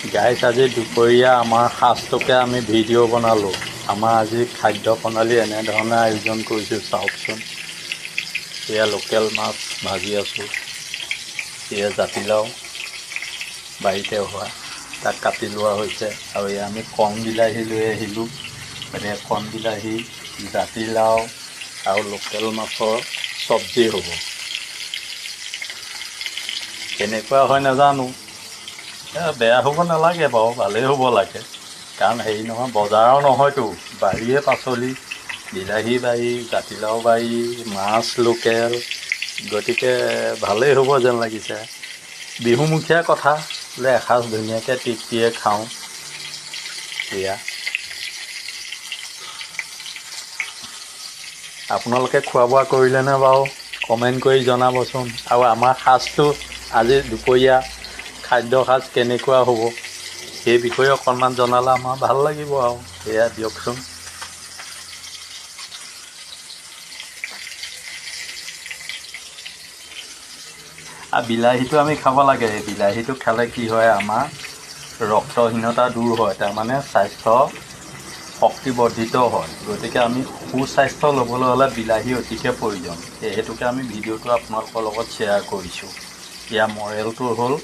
গাইছ আজি দুপৰীয়া আমাৰ সাজটোকে আমি ভিডিঅ' বনালোঁ। আমাৰ আজি খাদ্য প্ৰণালী এনেধৰণে আয়োজন কৰিছোঁ চাওকচোন। এয়া লোকেল মাছ ভাজি আছোঁ, এয়া জাতিলাও বাৰীতে হোৱা তাক কাটি লোৱা হৈছে, আৰু এয়া আমি কণ বিলাহী লৈ আহিলোঁ। গতিকে কণ বিলাহী, জাতিলাও আৰু লোকেল মাছৰ চব্জি হ'ব। কেনেকুৱা হয় নাজানো, বেয়া হ'ব নালাগে বাৰু, ভালেই হ'ব লাগে। কাৰণ হেৰি নহয়, বজাৰৰ নহয়তো, বাৰীয়ে পাচলি, বিলাহী বাৰী, জাতিলাও বাৰী, মাছ লোকেল, গতিকে ভালেই হ'ব যেন লাগিছে। বিহুমুখীয়া কথা, বোলে এসাঁজ ধুনীয়াকৈ তৃপ্তিয়ে খাওঁ। এয়া আপোনালোকে খোৱা বোৱা কৰিলেনে বাৰু? কমেণ্ট কৰি জনাবচোন। আৰু আমাৰ সাজটো আজি দুপৰীয়া খাদ্য সাজ কেনেকুৱা হ'ব সেই বিষয়ে অকণমান জনালে আমাৰ ভাল লাগিব আৰু। এয়া দিয়কচোন। আৰু বিলাহীটো আমি খাব লাগে। বিলাহীটো খালে কি হয়, আমাৰ ৰক্তহীনতা দূৰ হয়, তাৰমানে স্বাস্থ্য শক্তিবৰ্ধিত হয়। গতিকে আমি সুস্বাস্থ্য ল'বলৈ হ'লে বিলাহী অতিকৈ প্ৰয়োজন। সেই হেতুকে আমি ভিডিঅ'টো আপোনালোকৰ লগত শ্বেয়াৰ কৰিছোঁ। ইয়াৰ মৰেলটো হ'ল,